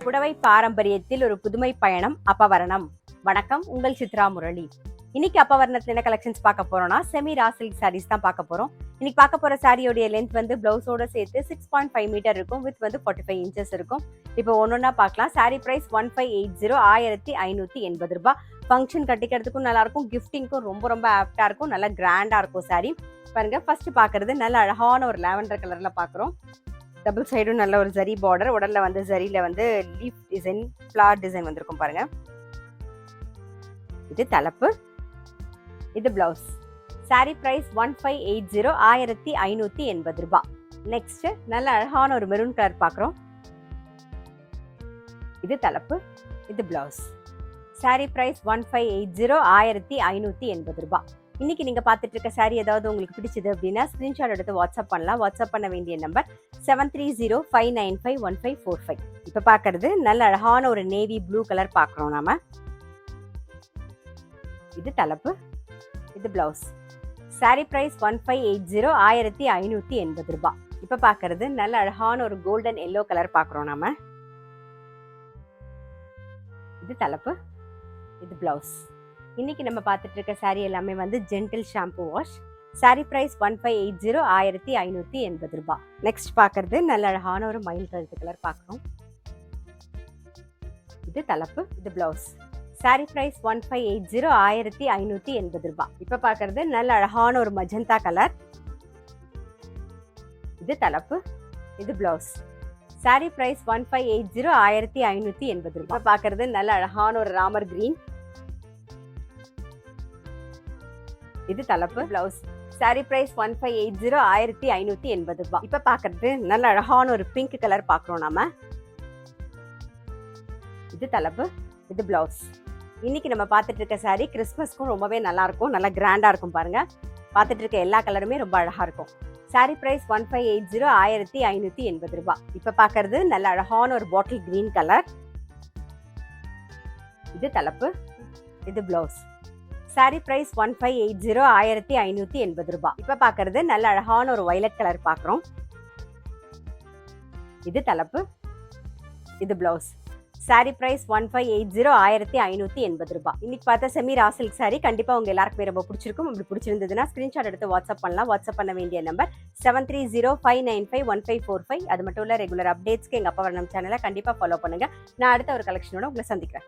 புடவை பாரம்பரியத்தில் ஒரு புதுமை பயணம் அப்பவரணம். வணக்கம், உங்கள் சித்ரா முரளி. இன்னைக்கு அப்பவரணத்துல என்ன கலெக்ஷன்ஸ் பார்க்க போறோம்னா செமி ரா சில்க் சாரீஸ் தான் பார்க்க போறோம். இன்னைக்கு பார்க்க போற சாரியோடைய லென்த் வந்து பிளவுஸோட சேர்த்து 6.5 மீட்டர் இருக்கும். வித் வந்து 45 இன்ச்சஸ் இருக்கும். இப்போ ஒன்னொன்னா பார்க்கலாம். சாரி பிரைஸ் 1580, 1580 ரூபாய். ஃபங்க்ஷன் கட்டிக்கிறதுக்கும் நல்லா இருக்கும், கிஃப்டிங்க்கும் ரொம்ப ரொம்ப ஆப்டா இருக்கும், நல்லா கிராண்டா இருக்கும் சாரி. பாருங்க, ஃபர்ஸ்ட் பாக்குறது நல்ல அழகான ஒரு லாவெண்டர் கலர்ல பாக்குறோம். டபுள் சைடும் நல்ல ஒரு ஜரி பார்டர், உடல்ல வந்து ஜரியில வந்து லீஃப் டிசைன், ஃபிளவர் டிசைன் வந்திருக்கும் பாருங்க. இது தலைப்பு, இது பிளவுஸ். சாரி பிரைஸ் 1580, 1580 ரூபாய். நெக்ஸ்ட் நல்ல அழகான ஒரு மெரூன் கலர் பாக்குறோம். இது தலைப்பு, இது பிளவுஸ். சாரி பிரைஸ் 1580, 1580 ரூபாய். இன்னைக்கு நீங்க பார்த்துட்டு இருக்க சாரி ஏதாவது உங்களுக்கு பிடிச்சது அப்படின்னா ஸ்கிரீன்ஷாட் எடுத்து வாட்ஸ்அப் பண்ணலாம். வாட்ஸ்அப் பண்ண வேண்டிய நம்பர் 7305951545. இப்ப பாக்குறது நல்ல அழகான ஒரு நேவி ப்ளூ கலர் பாக்குறோம் நாம. இது தலைப்பு, இது பிளவுஸ். சாரி பிரைஸ் 1580, 1580 ரூபாய். இப்ப பாக்குறது நல்ல அழகான ஒரு கோல்டன் எல்லோ கலர் பாக்குறோம் நாம. இது தலைப்பு, இது பிளவுஸ். இன்னைக்கு நம்ம பார்த்துட்டு இருக்க சாரி எல்லாமே வந்து gentle shampoo wash. Sari price 1580, 1580 ரூபாய். நெக்ஸ்ட் பாக்குறது நல்ல அழகான ஒரு மயில் கழுத்து கலர் பாக்குறோம். இது தலைப்பு, இது பிளவுஸ். சாரி பிரைஸ் 1580, 1580 ரூபாய். இப்ப பாக்குறது நல்ல அழகான ஒரு மஜந்தா கலர். இது தலைப்பு, இது பிளவுஸ். சாரி பிரைஸ் 1580, 1580 ரூபாய். இப்ப பாக்குறது நல்ல அழகான ஒரு ராமர் கிரீன். இது தலைப்பு, பிளவுஸ். சாரி பிரைஸ் 1580, 1580 ரூபாய். இப்ப பாக்குறது நல்ல அழகான ஒரு பிங்க் கலர் பாக்குறோம் நாம. இது தலைப்பு, இது பிளவுஸ். இன்னைக்கு நம்ம பார்த்துட்டு இருக்க சாரி கிறிஸ்மஸ்க்கும் ரொம்பவே நல்லா இருக்கும், நல்லா கிராண்டா இருக்கும் பாருங்க. பார்த்துட்டு இருக்க எல்லா கலருமே ரொம்ப அழகா இருக்கும். சாரி பிரைஸ் 1580, 1580 ரூபாய். இப்ப பாக்குறது நல்ல அழகான ஒரு பாட்டில் கிரீன் கலர். இது தலைப்பு, இது பிளவுஸ். சாரி பிரைஸ் 1580, 1580 ரூபாய். இப்ப பாக்குறது நல்ல அழகான ஒரு வயலட் கலர் பாக்குறோம். இது தலைப்பு, இது பிளவுஸ். சாரி பிரைஸ் 1580, 1580 ரூபாய். இன்னைக்கு பார்த்த செமி ரா சில்க் சாரி கண்டிப்பா உங்க எல்லாருக்குமே ரொம்ப பிடிச்சிருக்கும். அப்படி பிடிச்சிருந்ததுன்னா ஸ்கிரீன்ஷாட் எடுத்து வாட்ஸ்அப் பண்ணலாம். வாட்ஸ்அப் பண்ண வேண்டிய நம்பர் 7305951545. அது மட்டும் இல்ல, ரெகுலர் அப்டேட்ஸ்க்கு எங்க அப்பவரணம் சேனலை கண்டிப்பா ஃபாலோ பண்ணுங்க. நான் அடுத்த ஒரு கலெக்ஷனோட உங்களை சந்திக்கிறேன்.